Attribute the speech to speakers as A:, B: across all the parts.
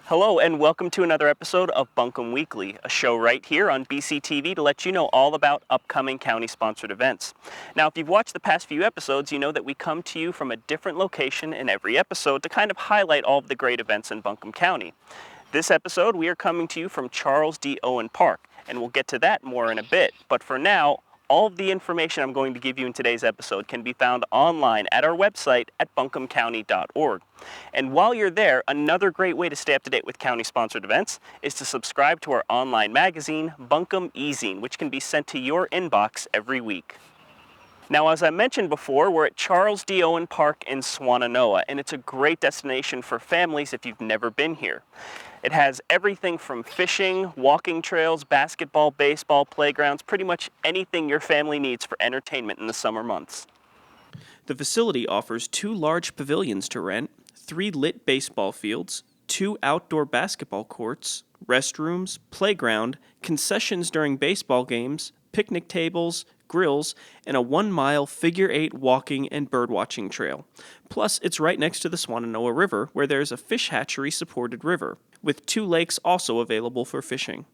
A: Hello and welcome to another episode of Buncombe Weekly, a show right here on BCTV to let you know all about upcoming county-sponsored events. Now, if you've watched the past few episodes, you know that we come to you from a different location in every episode to kind of highlight all of the great events in Buncombe County. This episode, we are coming to you from Charles D. Owen Park, and we'll get to that more in a bit. But for now, all of the information I'm going to give you in today's episode can be found online at our website at buncombecounty.org. And while you're there, another great way to stay up to date with county-sponsored events is to subscribe to our online magazine, Buncombe E-Zine, which can be sent to your inbox every week. Now, as I mentioned before, we're at Charles D. Owen Park in Swannanoa, and it's a great destination for families if you've never been here. It has everything from fishing, walking trails, basketball, baseball, playgrounds, pretty much anything your family needs for entertainment in the summer months.
B: The facility offers 2 large pavilions to rent, 3 lit baseball fields, 2 outdoor basketball courts, restrooms, playground, concessions during baseball games, picnic tables, grills, and a 1-mile figure-8 walking and birdwatching trail. Plus, it's right next to the Swannanoa River, where there's a fish hatchery-supported river, with 2 lakes also available for fishing.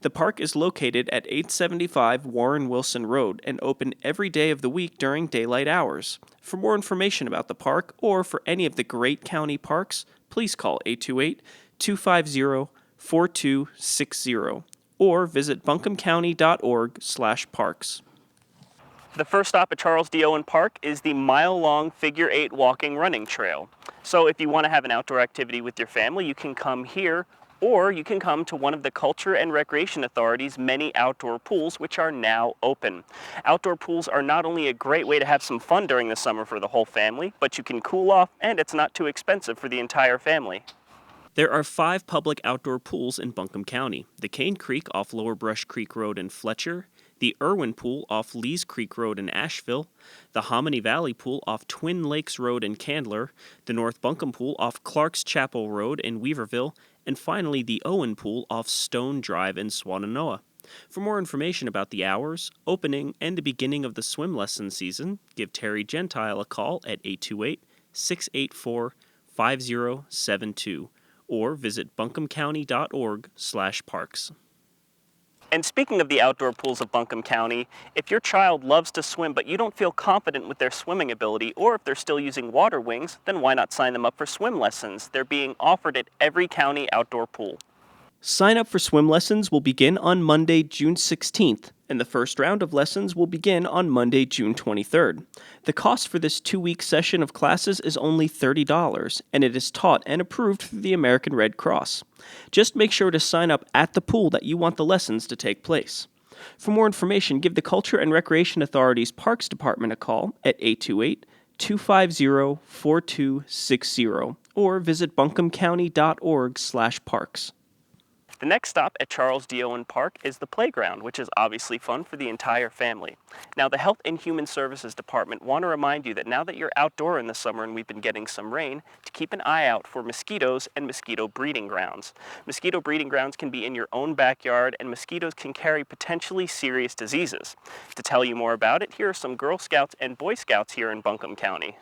B: The park is located at 875 Warren Wilson Road and open every day of the week during daylight hours. For more information about the park or for any of the great county parks, please call 828-250-4260 or visit buncombecounty.org/parks.
A: The first stop at Charles D. Owen Park is the mile-long figure-8 walking running trail. So if you want to have an outdoor activity with your family, you can come here, or you can come to one of the Culture and Recreation Authority's many outdoor pools, which are now open. Outdoor pools are not only a great way to have some fun during the summer for the whole family, but you can cool off, and it's not too expensive for the entire family.
B: There are 5 public outdoor pools in Buncombe County: the Cane Creek off Lower Brush Creek Road in Fletcher, the Irwin Pool off Lees Creek Road in Asheville, the Hominy Valley Pool off Twin Lakes Road in Candler, the North Buncombe Pool off Clark's Chapel Road in Weaverville, and finally the Owen Pool off Stone Drive in Swannanoa. For more information about the hours, opening, and the beginning of the swim lesson season, give Terry Gentile a call at 828-684-5072 or visit buncombecounty.org/parks.
A: And speaking of the outdoor pools of Buncombe County, if your child loves to swim but you don't feel confident with their swimming ability, or if they're still using water wings, then why not sign them up for swim lessons? They're being offered at every county outdoor pool.
B: Sign up for swim lessons will begin on Monday, June 16th, and the first round of lessons will begin on Monday, June 23rd. The cost for this 2-week session of classes is only $30, and it is taught and approved through the American Red Cross. Just make sure to sign up at the pool that you want the lessons to take place. For more information, give the Culture and Recreation Authority's Parks Department a call at 828-250-4260 or visit buncombecounty.org/parks.
A: The next stop at Charles D. Owen Park is the playground, which is obviously fun for the entire family. Now, the Health and Human Services Department want to remind you that now that you're outdoor in the summer and we've been getting some rain, to keep an eye out for mosquitoes and mosquito breeding grounds. Mosquito breeding grounds can be in your own backyard, and mosquitoes can carry potentially serious diseases. To tell you more about it, here are some Girl Scouts and Boy Scouts here in Buncombe County.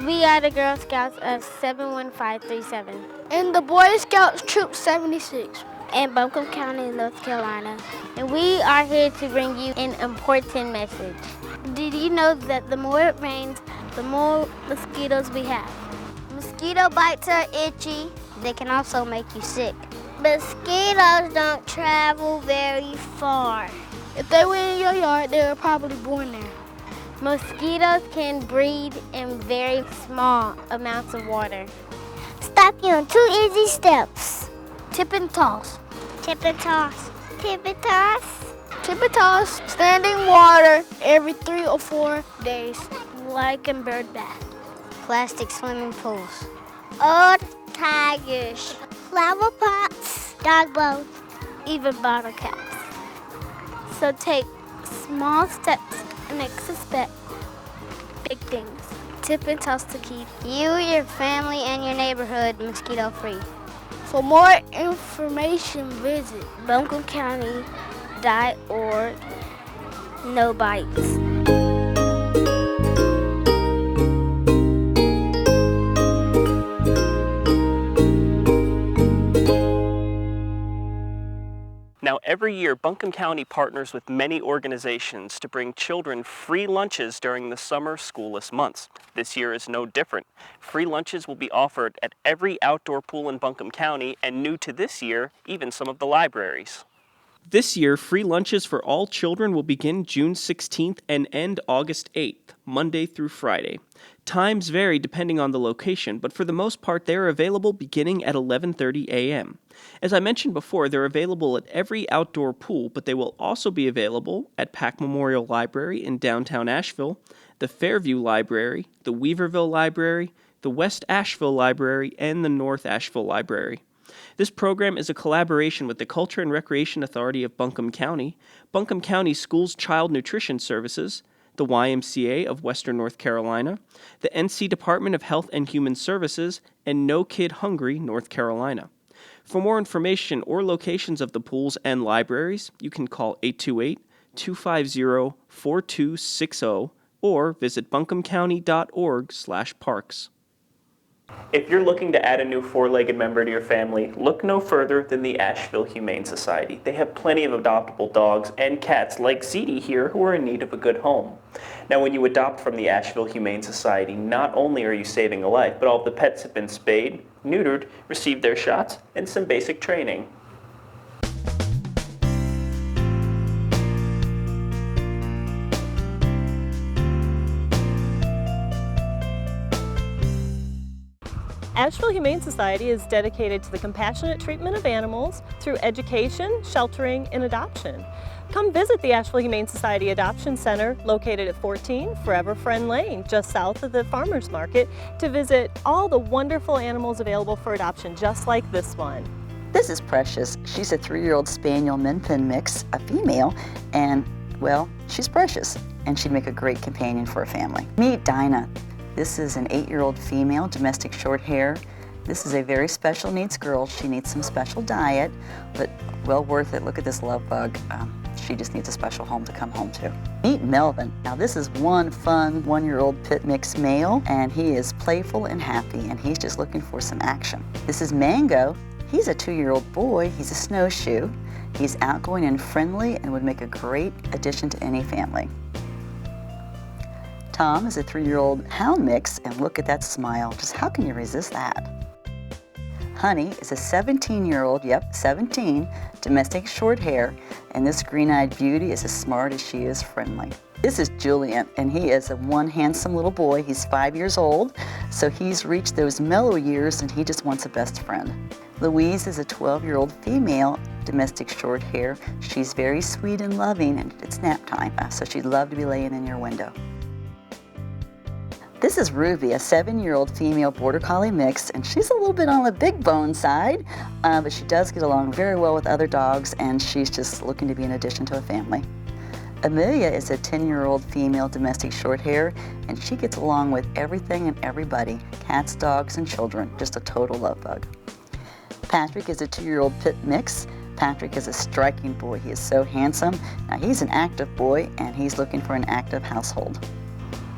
C: We are the Girl Scouts of 71537
D: and the Boy Scouts Troop 76
C: in Buncombe County, North Carolina. And we are here to bring you an important message. Did you know that the more it rains, the more mosquitoes we have?
D: Mosquito bites are itchy.
C: They can also make you sick.
D: Mosquitoes don't travel very far. If they were in your yard, they were probably born there.
C: Mosquitoes can breed in very small amounts of water.
D: Stop you on 2 easy steps. Tip and toss.
C: Tip and toss.
D: Tip and toss. Tip and toss. Standing water every 3 or 4 days.
C: Like in bird bath.
D: Plastic swimming pools. Old tigers. Flower pots. Dog bones.
C: Even bottle caps. So take small steps and expect big things. Tip and toss to keep
D: you, your family, and your neighborhood mosquito-free. For more information, visit
C: buncombecounty.org. No bites.
A: every year Buncombe County partners with many organizations to bring children free lunches during the summer schoolless months. This year is no different. Free lunches will be offered at every outdoor pool in Buncombe County, and new to this year, even some of the libraries.
B: This year, free lunches for all children will begin June 16th and end August 8th, Monday through Friday. Times vary depending on the location, but for the most part, they are available beginning at 11:30 a.m. As I mentioned before, they're available at every outdoor pool, but they will also be available at Pack Memorial Library in downtown Asheville, the Fairview Library, the Weaverville Library, the West Asheville Library, and the North Asheville Library. This program is a collaboration with the Culture and Recreation Authority of Buncombe County, Buncombe County Schools Child Nutrition Services, the YMCA of Western North Carolina, the NC Department of Health and Human Services, and No Kid Hungry, North Carolina. For more information or locations of the pools and libraries, you can call 828-250-4260 or visit buncombecounty.org/parks.
A: If you're looking to add a new four-legged member to your family, look no further than the Asheville Humane Society. They have plenty of adoptable dogs and cats like Zeddy here who are in need of a good home. Now, when you adopt from the Asheville Humane Society, not only are you saving a life, but all of the pets have been spayed, neutered, received their shots, and some basic training.
E: Asheville Humane Society is dedicated to the compassionate treatment of animals through education, sheltering, and adoption. Come visit the Asheville Humane Society Adoption Center located at 14 Forever Friend Lane, just south of the Farmers Market, to visit all the wonderful animals available for adoption, just like this one.
F: This is Precious. She's a 3-year-old Spaniel Min Pin mix, a female, and, well, she's precious, and she'd make a great companion for a family. Meet Dinah. This is an 8-year-old female, domestic short hair. This is a very special needs girl. She needs some special diet, but well worth it. Look at this love bug. She just needs a special home to come home to. Meet Melvin. Now this is one fun 1-year-old pit mix male, and he is playful and happy, and he's just looking for some action. This is Mango. He's a 2-year-old boy. He's a snowshoe. He's outgoing and friendly and would make a great addition to any family. Tom is a 3-year-old hound mix, and look at that smile. Just how can you resist that? Honey is a 17-year-old, 17, domestic short hair, and this green-eyed beauty is as smart as she is friendly. This is Julian, and he is one handsome little boy. He's 5 years old, so he's reached those mellow years, and he just wants a best friend. Louise is a 12-year-old female, domestic short hair. She's very sweet and loving, and it's nap time, so she'd love to be laying in your window. This is Ruby, a 7-year-old female border collie mix, and she's a little bit on the big bone side, but she does get along very well with other dogs, and she's just looking to be an addition to a family. Amelia is a 10-year-old female domestic short hair, and she gets along with everything and everybody, cats, dogs, and children, just a total love bug. Patrick is a 2-year-old pit mix. Patrick is a striking boy. He is so handsome. Now he's an active boy, and he's looking for an active household.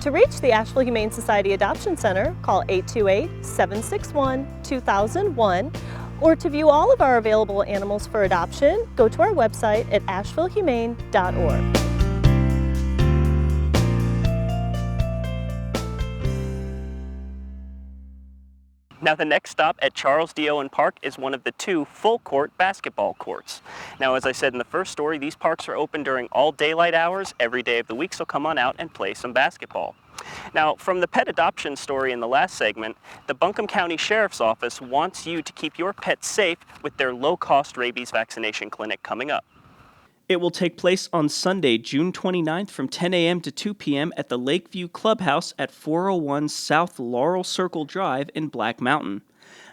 E: To reach the Asheville Humane Society Adoption Center, call 828-761-2001, or to view all of our available animals for adoption, go to our website at ashevillehumane.org.
A: Now the next stop at Charles D. Owen Park is one of the 2 full-court basketball courts. Now, as I said in the first story, these parks are open during all daylight hours every day of the week, so come on out and play some basketball. Now, from the pet adoption story in the last segment, the Buncombe County Sheriff's Office wants you to keep your pets safe with their low-cost rabies vaccination clinic coming up.
B: It will take place on Sunday, June 29th from 10 a.m. to 2 p.m. at the Lakeview Clubhouse at 401 South Laurel Circle Drive in Black Mountain.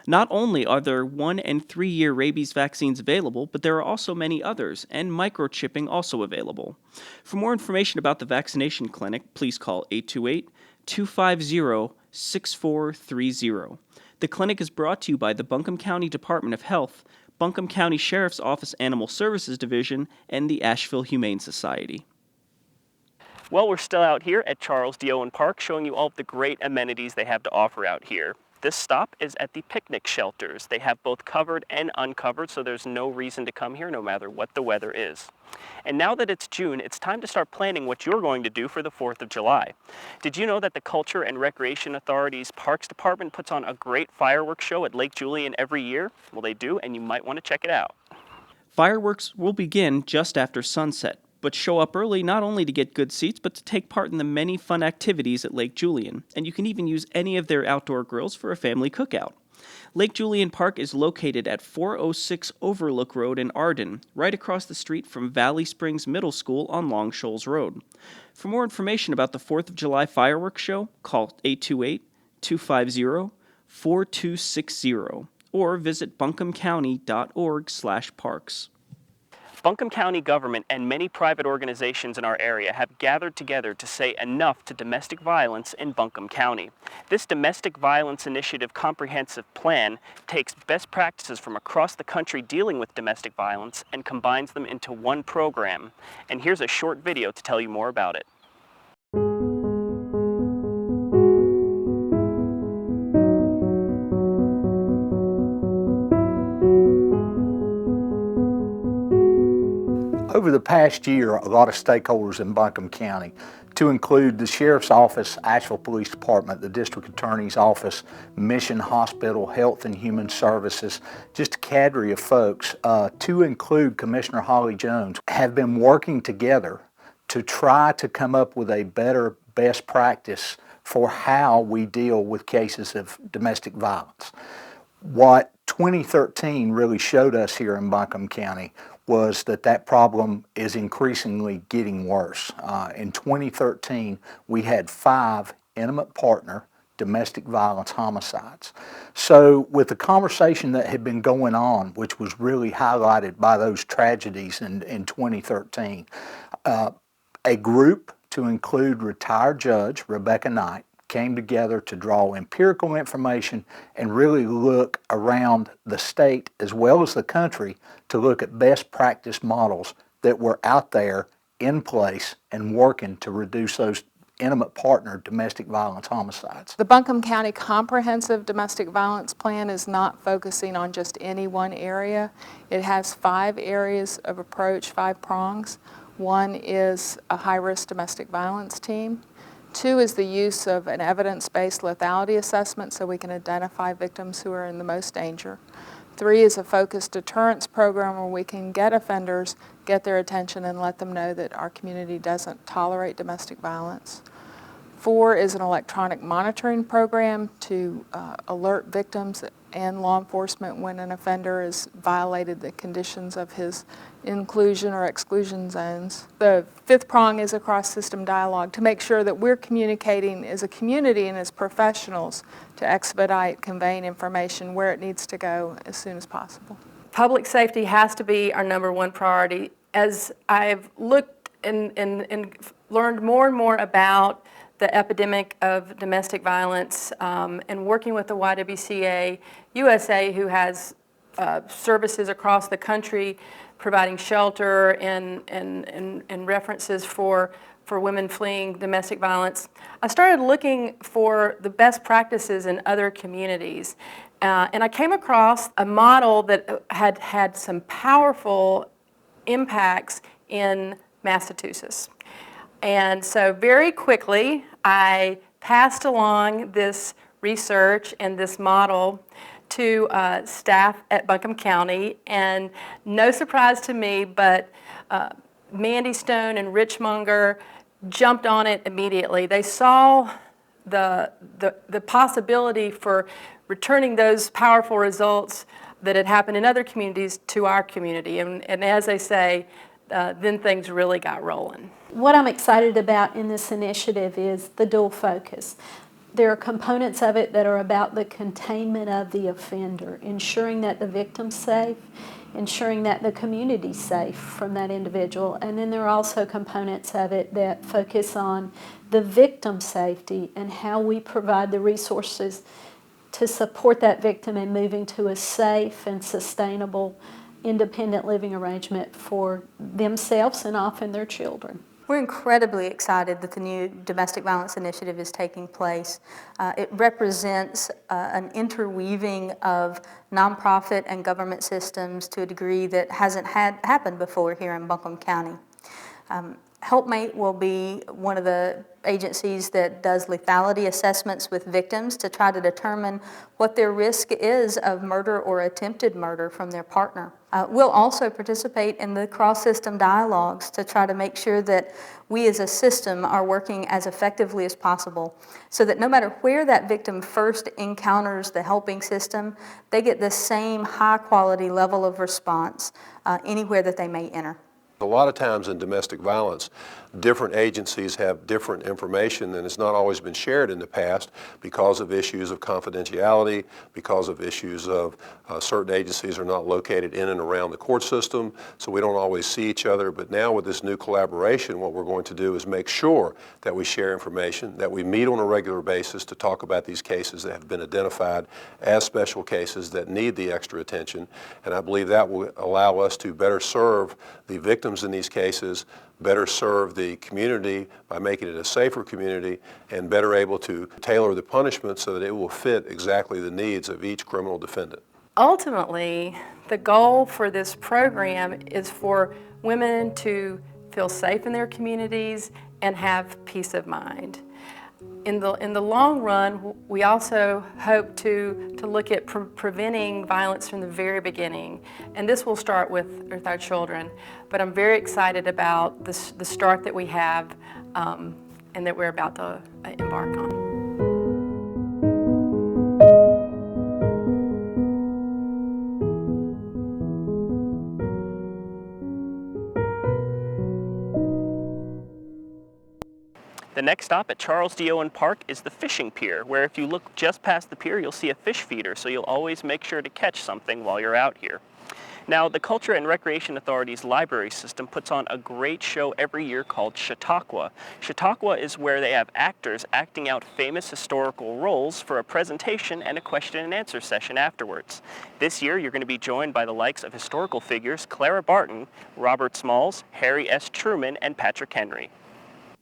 B: Not only are there 1- and 3-year rabies vaccines available, but there are also many others, and microchipping also available. For more information about the vaccination clinic, please call 828-250-6430. The clinic is brought to you by the Buncombe County Department of Health, Buncombe County Sheriff's Office Animal Services Division, and the Asheville Humane Society.
A: Well, we're still out here at Charles D. Owen Park showing you all of the great amenities they have to offer out here. This stop is at the picnic shelters. They have both covered and uncovered, so there's no reason to come here no matter what the weather is. And now that it's June, it's time to start planning what you're going to do for the 4th of July. Did you know that the Culture and Recreation Authority's Parks Department puts on a great fireworks show at Lake Julian every year? Well, they do, and you might want to check it out.
B: Fireworks will begin just after sunset, but show up early not only to get good seats, but to take part in the many fun activities at Lake Julian, and you can even use any of their outdoor grills for a family cookout. Lake Julian Park is located at 406 Overlook Road in Arden, right across the street from Valley Springs Middle School on Long Shoals Road. For more information about the 4th of July fireworks show, call 828-250-4260 or visit buncombecounty.org/parks.
A: Buncombe County government and many private organizations in our area have gathered together to say enough to domestic violence in Buncombe County. This Domestic Violence Initiative Comprehensive Plan takes best practices from across the country dealing with domestic violence and combines them into one program. And here's a short video to tell you more about it.
G: Over the past year, a lot of stakeholders in Buncombe County, to include the Sheriff's Office, Asheville Police Department, the District Attorney's Office, Mission Hospital, Health and Human Services, just a cadre of folks, to include Commissioner Holly Jones, have been working together to try to come up with a better best practice for how we deal with cases of domestic violence. What 2013 really showed us here in Buncombe County was that problem is increasingly getting worse. In 2013, we had 5 intimate partner domestic violence homicides. So with the conversation that had been going on, which was really highlighted by those tragedies in 2013, a group to include retired Judge Rebecca Knight came together to draw empirical information and really look around the state as well as the country to look at best practice models that were out there in place and working to reduce those intimate partner domestic violence homicides.
H: The Buncombe County Comprehensive Domestic Violence Plan is not focusing on just any one area. It has 5 areas of approach, 5 prongs. One is a high-risk domestic violence team. 2 is the use of an evidence-based lethality assessment so we can identify victims who are in the most danger. 3 is a focused deterrence program where we can get offenders, get their attention, and let them know that our community doesn't tolerate domestic violence. 4 is an electronic monitoring program to alert victims and law enforcement when an offender has violated the conditions of his inclusion or exclusion zones. The 5th prong is a cross-system dialogue to make sure that we're communicating as a community and as professionals to expedite conveying information where it needs to go as soon as possible.
I: Public safety has to be our #1 priority. As I've looked and learned more and more about the epidemic of domestic violence and working with the YWCA USA, who has services across the country providing shelter and references for women fleeing domestic violence, I started looking for the best practices in other communities. And I came across a model that had some powerful impacts in Massachusetts. And so very quickly, I passed along this research and this model to staff at Buncombe County, and no surprise to me, but Mandy Stone and Rich Munger jumped on it immediately. They saw the possibility for returning those powerful results that had happened in other communities to our community, and as they say, then things really got rolling.
J: What I'm excited about in this initiative is the dual focus. There are components of it that are about the containment of the offender, ensuring that the victim's safe, ensuring that the community's safe from that individual, and then there are also components of it that focus on the victim's safety and how we provide the resources to support that victim in moving to a safe and sustainable independent living arrangement for themselves and often their children.
K: We're incredibly excited that the new domestic violence initiative is taking place. It represents an interweaving of nonprofit and government systems to a degree that hasn't happened before here in Buncombe County. Helpmate will be one of the agencies that does lethality assessments with victims to try to determine what their risk is of murder or attempted murder from their partner. We'll also participate in the cross-system dialogues to try to make sure that we as a system are working as effectively as possible so that no matter where that victim first encounters the helping system, they get the same high-quality level of response anywhere that they may enter.
L: A lot of times in domestic violence, different agencies have different information and it's not always been shared in the past because of issues of confidentiality, because of issues of certain agencies are not located in and around the court system, so we don't always see each other. But now with this new collaboration, what we're going to do is make sure that we share information, that we meet on a regular basis to talk about these cases that have been identified as special cases that need the extra attention. And I believe that will allow us to better serve the victims in these cases, better serve the community by making it a safer community, and better able to tailor the punishment so that it will fit exactly the needs of each criminal defendant.
I: Ultimately, the goal for this program is for women to feel safe in their communities and have peace of mind. In the long run, we also hope to look at preventing violence from the very beginning, and this will start with our children. But I'm very excited about the start that we have and that we're about to embark on.
A: The next stop at Charles D. Owen Park is the fishing pier, where if you look just past the pier, you'll see a fish feeder, so you'll always make sure to catch something while you're out here. Now, the Culture and Recreation Authority's library system puts on a great show every year called Chautauqua. Chautauqua is where they have actors acting out famous historical roles for a presentation and a question and answer session afterwards. This year, you're going to be joined by the likes of historical figures Clara Barton, Robert Smalls, Harry S. Truman, and Patrick Henry.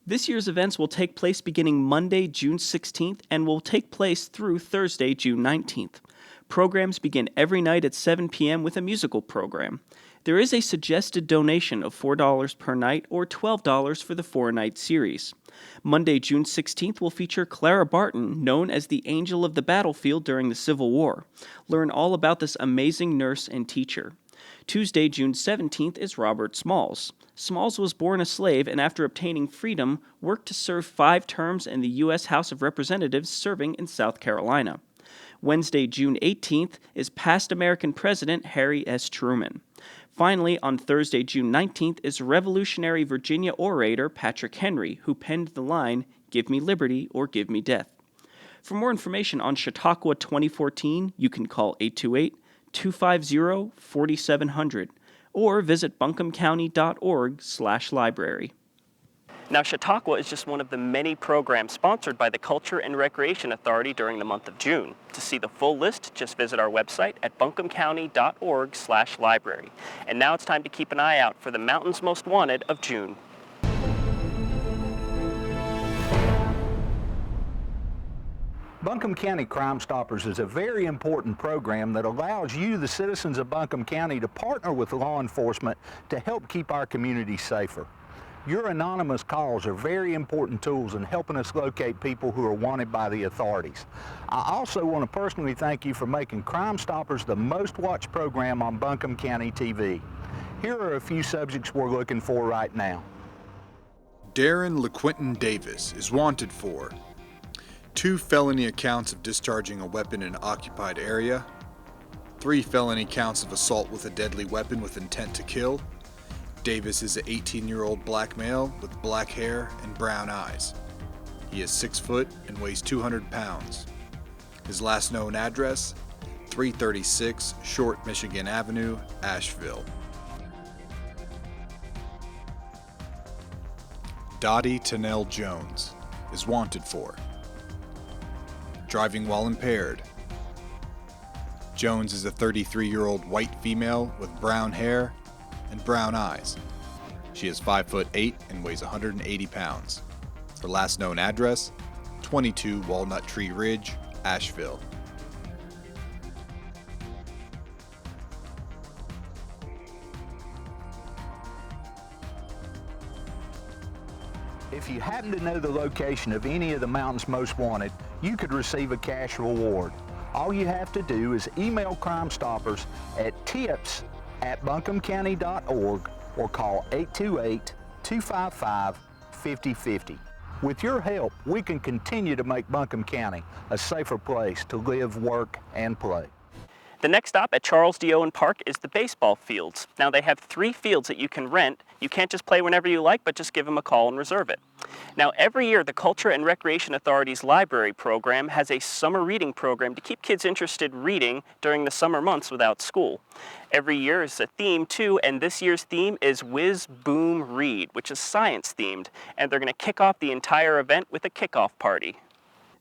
B: This year's events will take place beginning Monday, June 16th, and will take place through Thursday, June 19th. Programs begin every night at 7 p.m. with a musical program. There is a suggested donation of $4 per night or $12 for the 4-night series. Monday, June 16th will feature Clara Barton, known as the Angel of the Battlefield during the Civil War. Learn all about this amazing nurse and teacher. Tuesday, June 17th is Robert Smalls. Smalls was born a slave and after obtaining freedom, worked to serve 5 terms in the U.S. House of Representatives serving in South Carolina. Wednesday, June 18th is past American President Harry S. Truman. Finally, on Thursday, June 19th is Revolutionary Virginia orator Patrick Henry, who penned the line, "Give me liberty or give me death." For more information on Chautauqua 2014, you can call 828-250-4700 or visit buncombecounty.org/library.
A: Now, Chautauqua is just one of the many programs sponsored by the Culture and Recreation Authority during the month of June. To see the full list, just visit our website at buncombecounty.org/library. And now it's time to keep an eye out for the Mountain's Most Wanted of June.
G: Buncombe County Crime Stoppers is a very important program that allows you, the citizens of Buncombe County, to partner with law enforcement to help keep our community safer. Your anonymous calls are very important tools in helping us locate people who are wanted by the authorities. I also want to personally thank you for making Crime Stoppers the most watched program on Buncombe County TV. Here are a few subjects we're looking for right now.
M: Darren LeQuinton Davis is wanted for 2 felony accounts of discharging a weapon in an occupied area, 3 felony counts of assault with a deadly weapon with intent to kill. Davis is an 18-year-old black male with black hair and brown eyes. He is 6 foot and weighs 200 pounds. His last known address, 336 Short Michigan Avenue, Asheville. Dottie Tennell Jones is wanted for driving while impaired. Jones is a 33-year-old white female with brown hair and brown eyes. She is 5'8" and weighs 180 pounds. Her last known address, 22 Walnut Tree Ridge, Asheville.
G: If you happen to know the location of any of the Mountain's Most Wanted, you could receive a cash reward. All you have to do is email Crime Stoppers at tips@buncombecounty.org or call 828-255-5050. With your help, we can continue to make Buncombe County a safer place to live, work, and play.
A: The next stop at Charles D. Owen Park is the baseball fields. Now they have 3 fields that you can rent. You can't just play whenever you like, but just give them a call and reserve it. Now every year the Culture and Recreation Authority's library program has a summer reading program to keep kids interested reading during the summer months without school. Every year is a theme too, and this year's theme is Whiz Boom Read, which is science themed, and they're going to kick off the entire event with a kickoff party.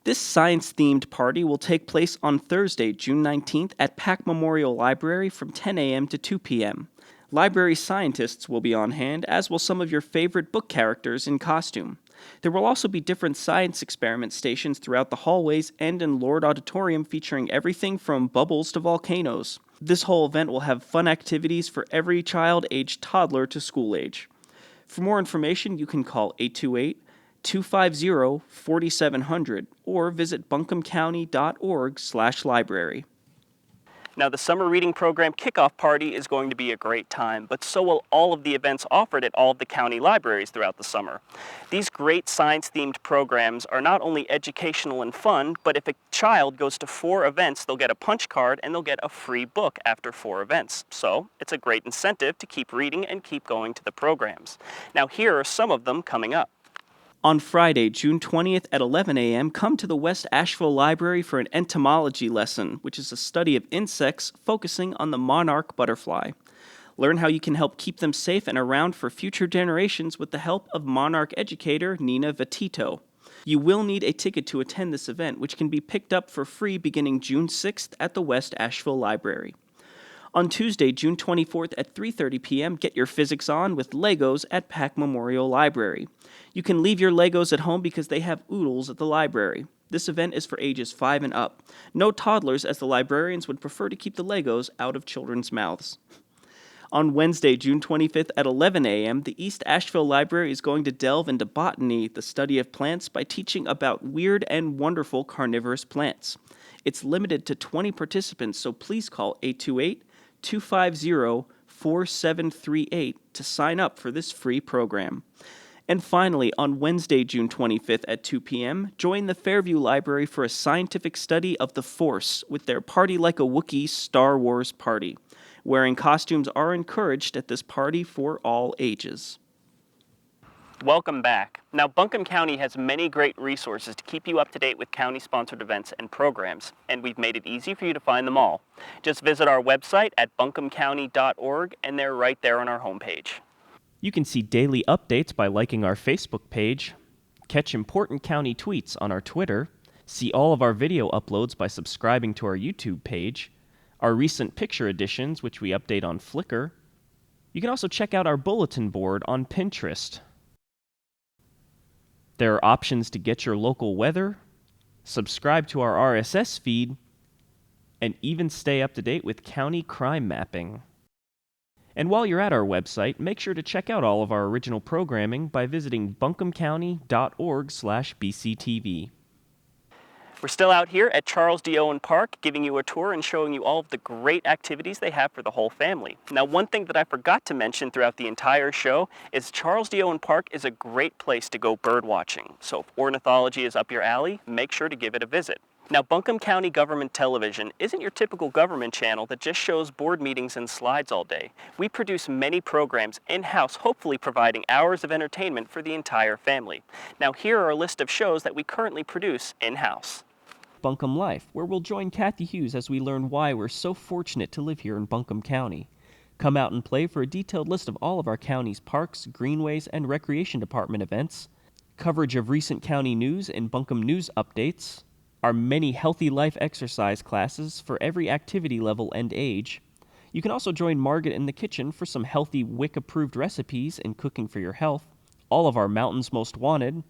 B: This science-themed party will take place on Thursday, June 19th at Pack Memorial Library from 10 a.m. to 2 p.m. Library scientists will be on hand, as will some of your favorite book characters in costume. There will also be different science experiment stations throughout the hallways and in Lord Auditorium featuring everything from bubbles to volcanoes. This whole event will have fun activities for every child aged toddler to school age. For more information, you can call 828-250-4700 or visit buncombecounty.org/library.
A: Now the summer reading program kickoff party is going to be a great time, but so will all of the events offered at all of the county libraries throughout the summer. These great science-themed programs are not only educational and fun, but if a child goes to 4 events, they'll get a punch card and they'll get a free book after 4 events. So it's a great incentive to keep reading and keep going to the programs. Now here are some of them coming up.
B: On Friday, June 20th at 11 a.m., come to the West Asheville Library for an entomology lesson, which is a study of insects focusing on the monarch butterfly. Learn how you can help keep them safe and around for future generations with the help of monarch educator Nina Vetito. You will need a ticket to attend this event, which can be picked up for free beginning June 6th at the West Asheville Library. On Tuesday, June 24th at 3:30 p.m., get your physics on with Legos at Pack Memorial Library. You can leave your Legos at home because they have oodles at the library. This event is for ages 5 and up. No toddlers, as the librarians would prefer to keep the Legos out of children's mouths. On Wednesday, June 25th at 11 a.m., the East Asheville Library is going to delve into botany, the study of plants, by teaching about weird and wonderful carnivorous plants. It's limited to 20 participants, so please call 828-250-4738 to sign up for this free program. And finally, on Wednesday, June 25th at 2 p.m., join the Fairview Library for a scientific study of the Force with their Party Like a Wookiee Star Wars party. Wearing costumes are encouraged at this party for all ages.
A: Welcome back. Now, Buncombe County has many great resources to keep you up to date with county-sponsored events and programs, and we've made it easy for you to find them all. Just visit our website at buncombecounty.org, and they're right there on our homepage.
B: You can see daily updates by liking our Facebook page, catch important county tweets on our Twitter, see all of our video uploads by subscribing to our YouTube page, our recent picture editions, which we update on Flickr. You can also check out our bulletin board on Pinterest. There are options to get your local weather, subscribe to our RSS feed, and even stay up to date with county crime mapping. And while you're at our website, make sure to check out all of our original programming by visiting buncombecounty.org/bctv.
A: We're still out here at Charles D. Owen Park, giving you a tour and showing you all of the great activities they have for the whole family. Now, one thing that I forgot to mention throughout the entire show is Charles D. Owen Park is a great place to go bird watching. So if ornithology is up your alley, make sure to give it a visit. Now, Buncombe County Government Television isn't your typical government channel that just shows board meetings and slides all day. We produce many programs in-house, hopefully providing hours of entertainment for the entire family. Now, here are a list of shows that we currently produce in-house.
B: Buncombe Life, where we'll join Kathy Hughes as we learn why we're so fortunate to live here in Buncombe County. Come out and play for a detailed list of all of our county's parks, greenways, and recreation department events, coverage of recent county news and Buncombe News updates, our many healthy life exercise classes for every activity level and age, You can also join Margaret in the kitchen for some healthy WIC-approved recipes and cooking for your health. All of our Mountains Most Wanted.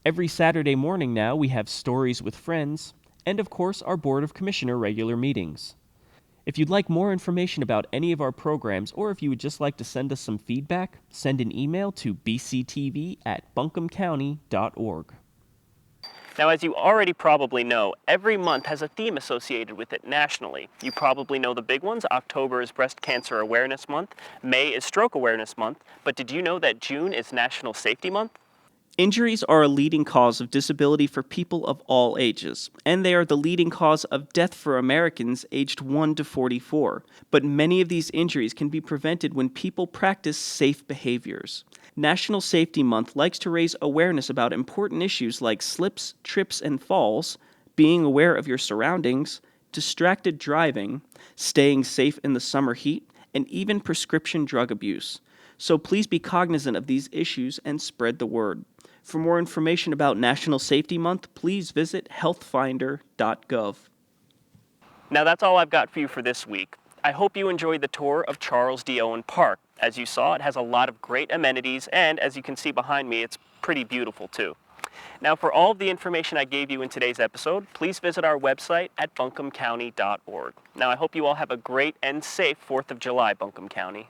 B: Every Saturday morning now we have Stories with Friends, and of course our Board of Commissioner regular meetings. If you'd like more information about any of our programs, or if you would just like to send us some feedback, send an email to bctv@buncombecounty.org.
A: Now, as you already probably know, every month has a theme associated with it nationally. You probably know the big ones. October is Breast Cancer Awareness Month, May is Stroke Awareness Month, but did you know that June is National Safety Month?
B: Injuries are a leading cause of disability for people of all ages, and they are the leading cause of death for Americans aged 1 to 44. But many of these injuries can be prevented when people practice safe behaviors. National Safety Month likes to raise awareness about important issues like slips, trips, and falls, being aware of your surroundings, distracted driving, staying safe in the summer heat, and even prescription drug abuse. So please be cognizant of these issues and spread the word. For more information about National Safety Month, please visit healthfinder.gov.
A: Now that's all I've got for you for this week. I hope you enjoyed the tour of Charles D. Owen Park. As you saw, it has a lot of great amenities, and as you can see behind me, it's pretty beautiful too. Now, for all of the information I gave you in today's episode, please visit our website at buncombecounty.org. Now, I hope you all have a great and safe 4th of July, Buncombe County.